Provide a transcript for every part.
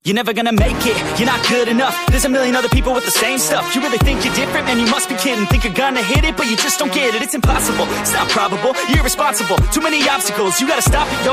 You're never gonna make it, you're not good enough. There's a million other people with the same stuff. You really think you're different? Man, you must be kidding. Think you're gonna hit it, but you just don't get it. It's impossible, it's not probable, you're irresponsible. Too many obstacles, you gotta stop it, yo.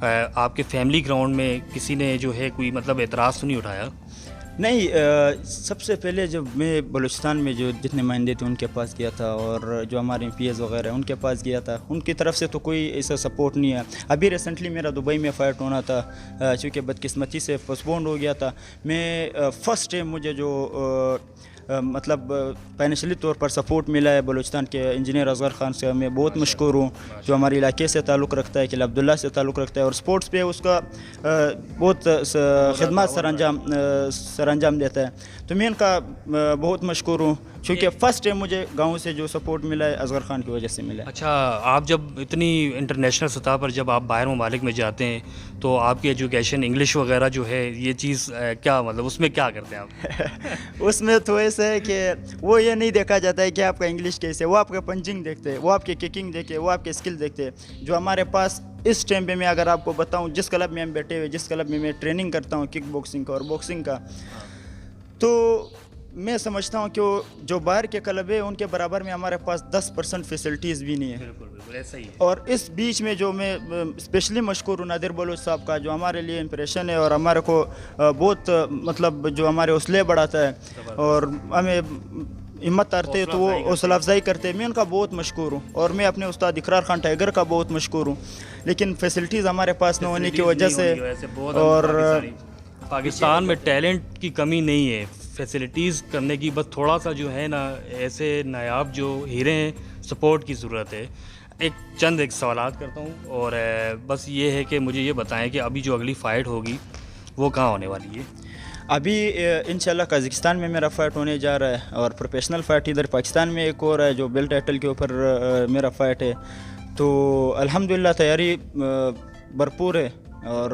آپ کے family ground میں کسی نے جو ہے کوئی مطلب اعتراض تو نہیں اٹھایا؟ نہیں، سب سے پہلے جب میں بلوچستان میں جو جتنے نمائندے تھے ان کے پاس گیا تھا، اور جو ہمارے ایم پی ایز وغیرہ ان کے پاس گیا تھا، ان کی طرف سے تو کوئی ایسا سپورٹ نہیں ہے. ابھی ریسنٹلی میرا دبئی میں فائٹ ہونا تھا، چونکہ بدقسمتی سے پوسٹپونڈ ہو گیا تھا. میں فرسٹ ٹائم مجھے جو مطلب فائنینشلی طور پر سپورٹ ملا ہے بلوچستان کے انجینئر اصغر خان سے میں بہت مشکور ہوں، جو ہمارے علاقے سے تعلق رکھتا ہے، قلعہ عبداللہ سے تعلق رکھتا ہے، اور سپورٹس پہ اس کا بہت خدمات سر انجام دیتا ہے. تو میں ان کا بہت مشکور ہوں، چونکہ فرسٹ ٹائم مجھے گاؤں سے جو سپورٹ ملا ہے اصغر خان کی وجہ سے ملا ہے. اچھا، آپ جب اتنی انٹرنیشنل سطح پر جب آپ باہر ممالک میں جاتے ہیں تو آپ کی ایجوکیشن انگلش وغیرہ جو ہے یہ چیز کیا مطلب اس میں کیا کرتے ہیں آپ؟ اس میں تو ایسا ہے کہ وہ یہ نہیں دیکھا جاتا ہے کہ آپ کا انگلش کیسے، وہ آپ کا پنچنگ دیکھتے ہیں، وہ آپ کے ککنگ دیکھتے، وہ آپ کے اسکل دیکھتے ہیں. جو ہمارے پاس اس ٹائم پہ میں اگر آپ کو بتاؤں، جس کلب میں ہم بیٹھے ہوئے، جس کلب میں میں ٹریننگ کرتا ہوں کک باکسنگ کا اور باکسنگ کا، تو میں سمجھتا ہوں کہ جو باہر کے کلب ہے ان کے برابر میں ہمارے پاس 10% فیسلٹیز بھی نہیں ہے. بالکل ایسا ہی ہے. اور اس بیچ میں جو میں اسپیشلی مشکور ہوں نادر بلوچ صاحب کا، جو ہمارے لیے امپریشن ہے اور ہمارے کو بہت مطلب جو ہمارے حوصلے بڑھاتا ہے اور ہمیں ہمت کرتے تو وہ حوصلہ افزائی کرتے. میں ان کا بہت مشکور ہوں، اور میں اپنے استاد اقرار خان ٹائیگر کا بہت مشکور ہوں. لیکن فیسلٹیز ہمارے پاس نہ ہونے کی وجہ سے، اور پاکستان میں ٹیلنٹ کی کمی نہیں ہے، فیسلٹیز کرنے کی بس تھوڑا سا جو ہے نا ایسے نایاب جو ہیرے ہیں سپورٹ کی ضرورت ہے. ایک سوالات کرتا ہوں، اور بس یہ ہے کہ مجھے یہ بتائیں کہ ابھی جو اگلی فائٹ ہوگی وہ کہاں ہونے والی ہے؟ ابھی انشاءاللہ قازقستان میں میرا فائٹ ہونے جا رہا ہے، اور پروفیشنل فائٹ ادھر پاکستان میں ایک اور ہے جو بیلٹ ٹائٹل کے اوپر میرا فائٹ ہے. تو الحمدللہ تیاری بھرپور ہے، اور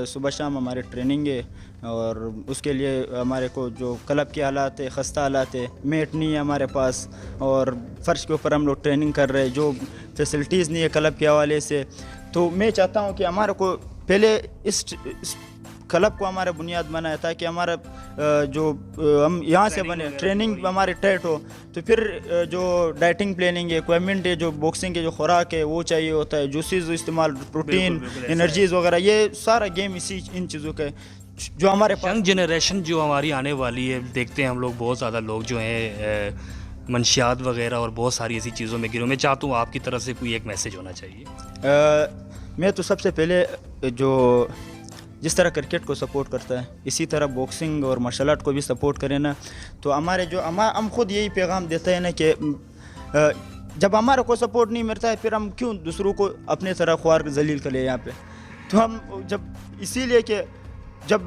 صبح شام ہمارے ٹریننگ ہے، اور اس کے لیے ہمارے کو جو کلب کے حالات ہے، خستہ حالات ہے، میٹ نہیں ہے ہمارے پاس، اور فرش کے اوپر ہم لوگ ٹریننگ کر رہے ہیں، جو فیسلٹیز نہیں ہے کلب کے حوالے سے. تو میں چاہتا ہوں کہ ہمارے کو پہلے اس کلب کو ہمارا بنیاد بنایا تاکہ ہمارا جو ہم یہاں سے بنے ٹریننگ ہمارے ٹائٹ ہو، تو پھر جو ڈائٹنگ پلاننگ ہے، اکوائپمنٹ ہے، جو باکسنگ کے جو خوراک ہے وہ چاہیے ہوتا ہے، جوسیز استعمال، پروٹین، انرجیز وغیرہ، یہ سارا گیم ان چیزوں کا جو ہمارے ینگ جنریشن جو ہماری آنے والی ہے. دیکھتے ہیں ہم لوگ بہت زیادہ لوگ جو ہیں منشیات وغیرہ اور بہت ساری ایسی چیزوں میں گرو. میں چاہتا ہوں آپ کی طرف سے کوئی ایک میسیج ہونا چاہیے. میں تو سب سے پہلے جو جس طرح کرکٹ کو سپورٹ کرتا ہے اسی طرح باکسنگ اور مارشل آرٹ کو بھی سپورٹ کریں نا. تو ہمارے جو ہم خود یہی پیغام دیتے ہیں نا کہ جب ہمارے کو سپورٹ نہیں ملتا ہے پھر ہم کیوں دوسروں کو اپنے طرح خوار ذلیل کریں یہاں پہ. تو ہم جب اسی لیے کہ جب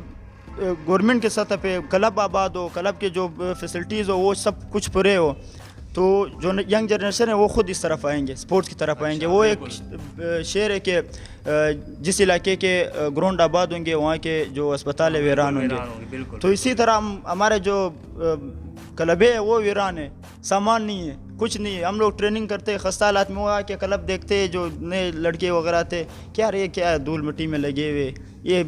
گورنمنٹ کے سطح پہ کلب آباد ہو، کلب کے جو فیسلٹیز ہو وہ سب کچھ پورے ہو، تو جو ینگ جنریشن ہے وہ خود اس طرف آئیں گے، سپورٹس کی طرف آئیں گے. وہ ایک شعر ہے کہ جس علاقے کے گراؤنڈ آباد ہوں گے وہاں کے جو اسپتال ہے ویران ہوں گے. تو اسی طرح ہمارے جو کلب ہے وہ ویران ہے، سامان نہیں ہے، کچھ نہیں ہے. ہم لوگ ٹریننگ کرتے ہیں خستہ حالات میں، وہ آ کے کلب دیکھتے ہیں جو نئے لڑکے وغیرہ تھے، کیا رہے کیا دھول مٹی میں لگے ہوئے، یہ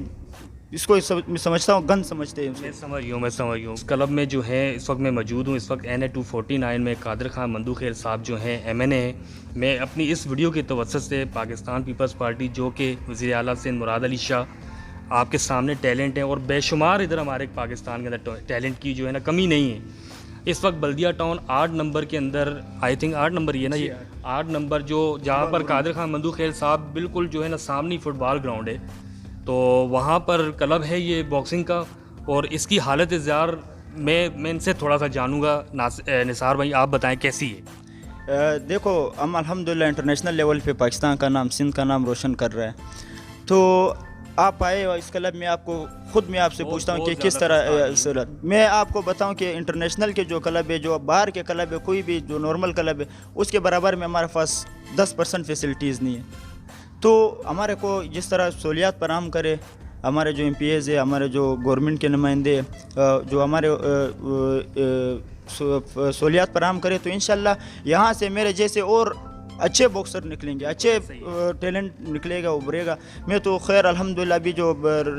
اس کو سمجھتا ہوں گند سمجھتے ہیں. میں سمجھ گئی ہوں. اس کلب میں جو ہے اس وقت میں موجود ہوں. اس وقت NA 249 میں قادر خان مندوخیل صاحب جو ہیں MNA ہیں. میں اپنی اس ویڈیو کے توسط سے پاکستان پیپلز پارٹی جو کہ وزیر اعلیٰ سندھ مراد علی شاہ آپ کے سامنے ٹیلنٹ ہیں، اور بے شمار ادھر ہمارے پاکستان کے اندر ٹیلنٹ کی جو ہے نا کمی نہیں ہے. اس وقت بلدیہ ٹاؤن 8 نمبر کے اندر، آئی تھنک 8 نمبر یہ نا، یہ 8 نمبر جو جہاں پر قادر خان مندوخیل صاحب بالکل جو ہے نا سامنے فٹ بال گراؤنڈ ہے، تو وہاں پر کلب ہے یہ باکسنگ کا. اور اس کی حالت اظہار میں ان سے تھوڑا سا جانوں گا. نثار بھائی آپ بتائیں کیسی ہے؟ دیکھو ہم الحمدللہ انٹرنیشنل لیول پہ پاکستان کا نام، سندھ کا نام روشن کر رہے ہیں. تو آپ آئے اور اس کلب میں آپ کو خود میں آپ سے پوچھتا ہوں کہ کس طرح میں آپ کو بتاؤں کہ انٹرنیشنل کے جو کلب ہے، جو باہر کے کلب ہے، کوئی بھی جو نارمل کلب ہے اس کے برابر میں ہمارے پاس 10% فیسلٹیز نہیں ہے. تو ہمارے کو جس طرح سہولیات فراہم کرے ہمارے جو MPs ہے، ہمارے جو گورنمنٹ کے نمائندے جو ہمارے سہولیات فراہم کرے، تو انشاءاللہ یہاں سے میرے جیسے اور اچھے باکسر نکلیں گے، اچھے ٹیلنٹ نکلے گا، ابھرے گا. میں تو خیر الحمدللہ ابھی جو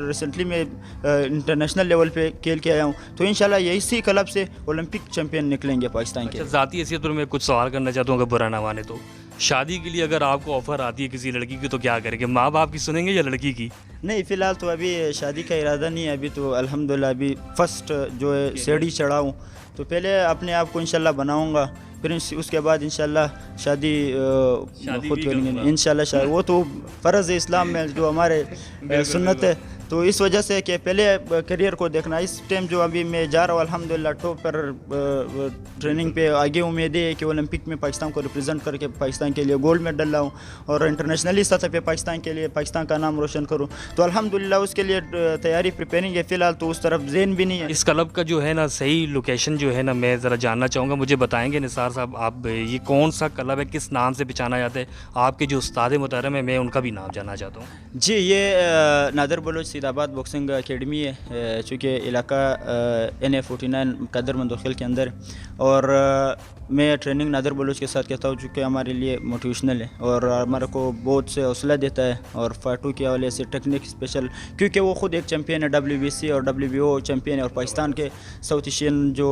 ریسنٹلی میں انٹرنیشنل لیول پہ کھیل کے آیا ہوں، تو انشاءاللہ یہی سی کلب سے اولمپک چیمپئن نکلیں گے پاکستان کے. ذاتی حیثیت پر میں کچھ سوال کرنا چاہتا ہوں اگر برا نہ مانے تو. شادی کے لیے اگر آپ کو آفر آتی ہے کسی لڑکی کی تو کیا کریں گے؟ ماں باپ کی سنیں گے یا لڑکی کی؟ نہیں فی الحال تو ابھی شادی کا ارادہ نہیں ہے. ابھی تو الحمدللہ ابھی فرسٹ جو ہے سیڑھی چڑھا ہوں, تو پہلے اپنے آپ کو انشاءاللہ بناؤں گا, پھر اس کے بعد انشاءاللہ شادی خود کریں گے انشاءاللہ. وہ تو فرض ہے اسلام میں, جو ہمارے سنت ہے, تو اس وجہ سے کہ پہلے کریئر کو دیکھنا. اس ٹائم جو ابھی میں جا رہا ہوں الحمدللہ ٹاپ پر ٹریننگ پہ, آگے امید ہے کہ اولمپک میں پاکستان کو ریپرزینٹ کر کے پاکستان کے لیے گولڈ میڈل لاؤں اور انٹرنیشنلی سطح پہ پاکستان کے لیے پاکستان کا نام روشن کروں. تو الحمدللہ اس کے لیے تیاری پریپیرنگ ہے. فی الحال تو اس طرف ذہن بھی نہیں ہے. اس کلب کا جو ہے نا صحیح لوکیشن جو ہے نا میں ذرا جاننا چاہوں گا, مجھے بتائیں گے نثار صاحب آپ یہ کون سا کلب ہے, کس نام سے پہچانا جاتا ہے؟ آپ کے جو استاد محترم ہیں میں ان کا بھی نام جاننا چاہتا ہوں. جی یہ نادر بلوچ سید آباد باکسنگ اکیڈمی ہے, چونکہ علاقہ NA49 قدر مندوخیل کے اندر, اور میں ٹریننگ نادر بلوچ کے ساتھ کہتا ہوں چونکہ ہمارے لیے موٹیویشنل ہے اور ہمارے کو بہت سے حوصلہ دیتا ہے, اور فائٹوں کے حوالے سے ٹیکنیک اسپیشل, کیونکہ وہ خود ایک چیمپئن ہے, WBC اور WBO چیمپئن ہے, اور پاکستان کے ساؤتھ ایشین جو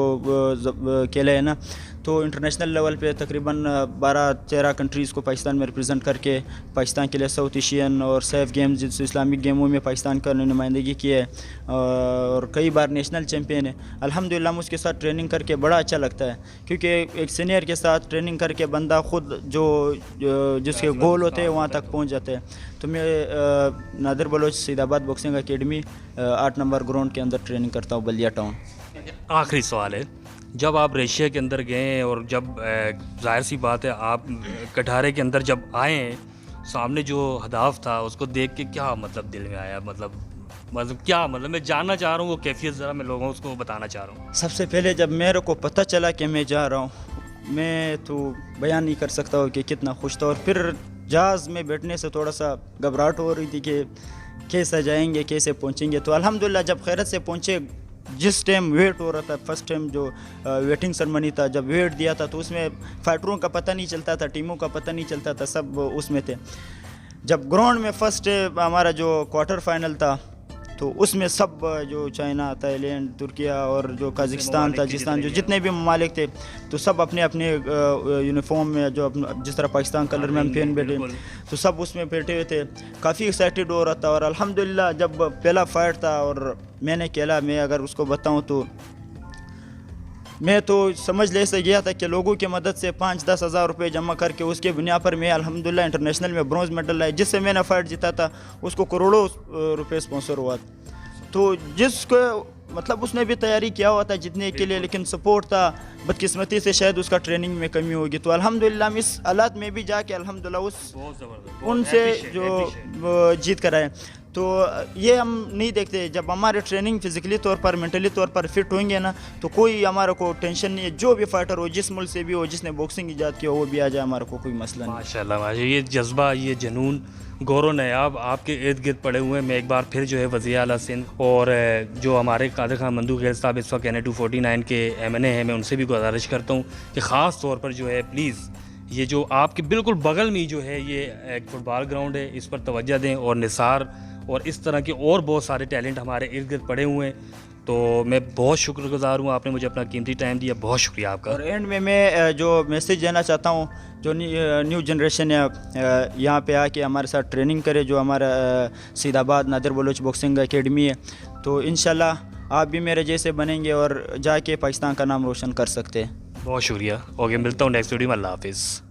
کھیلے ہیں نا, تو انٹرنیشنل لیول پہ تقریباً 12-13 کنٹریز کو پاکستان میں ریپرزینٹ کر کے پاکستان کے لیے ساؤتھ ایشین اور سیف گیمز جس اسلامک گیموں میں پاکستان کا نمائندگی کی ہے, اور کئی بار نیشنل چیمپئن ہے. الحمدللہ اس کے ساتھ ٹریننگ کر کے بڑا اچھا لگتا ہے, کیونکہ ایک سینئر کے ساتھ ٹریننگ کر کے بندہ خود جو جس کے گول ہوتے ہیں وہاں تک پہنچ جاتے ہیں. تو میں نادر بلوچ سید آباد باکسنگ اکیڈمی 8 نمبر گراؤنڈ کے اندر ٹریننگ کرتا ہوں, بلیا ٹاؤن. آخری سوال ہے, جب آپ ایشیا کے اندر گئے اور جب ظاہر سی بات ہے آپ کٹھارے کے اندر جب آئے ہیں, سامنے جو ہدف تھا اس کو دیکھ کے کیا مطلب دل میں آیا, مطلب کیا مطلب میں جاننا چاہ رہا ہوں وہ کیفیت ذرا میں لوگوں اس کو بتانا چاہ رہا ہوں. سب سے پہلے جب میرے کو پتہ چلا کہ میں جا رہا ہوں, میں تو بیان نہیں کر سکتا ہوں کہ کتنا خوش تھا. اور پھر جہاز میں بیٹھنے سے تھوڑا سا گھبراہٹ ہو رہی تھی کہ کیسے جائیں گے, کیسے پہنچیں گے. تو الحمدللہ جب خیرت سے پہنچے, جس ٹائم ویٹ ہو رہا تھا, فرسٹ ٹائم جو ویٹنگ سرمنی تھا, جب ویٹ دیا تھا تو اس میں فائٹروں کا پتہ نہیں چلتا تھا, ٹیموں کا پتہ نہیں چلتا تھا, سب اس میں تھے. جب گراؤنڈ میں فرسٹ ہمارا جو کوارٹر فائنل تھا تو اس میں سب جو چائنا, تھائی لینڈ, ترکیہ اور جو قازقستان, تاجکستان, جو جتنے بھی ممالک تھے, تو سب اپنے اپنے یونیفارم میں جو جس طرح پاکستان کلر میں ہم پہن بیٹھے, تو سب اس میں بیٹھے ہوئے تھے. کافی ایکسائٹیڈ ہو رہا تھا. اور الحمدللہ جب پہلا فائٹ تھا اور میں نے کھیلا, میں اگر اس کو بتاؤں تو میں تو سمجھ لے سے گیا تھا کہ لوگوں کی مدد سے 5-10 ہزار روپے جمع کر کے اس کے بنیاد پر میں الحمدللہ انٹرنیشنل میں برونز میڈل لائے. جس سے میں نے فائٹ جیتا تھا اس کو کروڑوں روپے سپانسر ہوا. تو جس کو مطلب اس نے بھی تیاری کیا ہوا تھا جتنے کے لیے, لیکن سپورٹ تھا, بدقسمتی سے شاید اس کا ٹریننگ میں کمی ہوگی. تو الحمدللہ ہم اس حالات میں بھی جا کے الحمدللہ ان سے جو جیت کر آئے. تو یہ ہم نہیں دیکھتے, جب ہمارے ٹریننگ فزیکلی طور پر, مینٹلی طور پر فٹ ہوئیں گے نا, تو کوئی ہمارے کو ٹینشن نہیں ہے. جو بھی فائٹر ہو, جس ملک سے بھی ہو, جس نے باکسنگ ایجاد کیا ہو, وہ بھی آ جائے, ہمارے کو کوئی مسئلہ نہیں. ماشاءاللہ ماشاءاللہ, یہ جذبہ, یہ جنون گور نیاب آپ کے ارد گرد پڑے ہوئے ہیں. میں ایک بار پھر جو ہے وزیر اعلیٰ سندھ اور جو ہمارے قادر خان مندوخیل صاحب اس وقت NA249 کے MNA ہیں, میں ان سے بھی گزارش کرتا ہوں کہ خاص طور پر جو ہے پلیز یہ جو آپ کے بالکل بغل میں جو ہے یہ ایک فٹ بال گراؤنڈ ہے, اس پر توجہ دیں. اور نثار اور اس طرح کے اور بہت سارے ٹیلنٹ ہمارے ارد گرد پڑے ہوئے ہیں. تو میں بہت شکر گزار ہوں, آپ نے مجھے اپنا قیمتی ٹائم دیا, بہت شکریہ آپ کا. اور اینڈ میں جو میسیج دینا چاہتا ہوں, جو نیو جنریشن ہے یہاں پہ آ کے ہمارے ساتھ ٹریننگ کرے, جو ہمارا سید آباد نادر بلوچ باکسنگ اکیڈمی ہے, تو انشاءاللہ آپ بھی میرے جیسے بنیں گے اور جا کے پاکستان کا نام روشن کر سکتے ہیں. بہت شکریہ. اوکے, ملتا ہوں نیکسٹ ویڈیو میں. اللہ حافظ.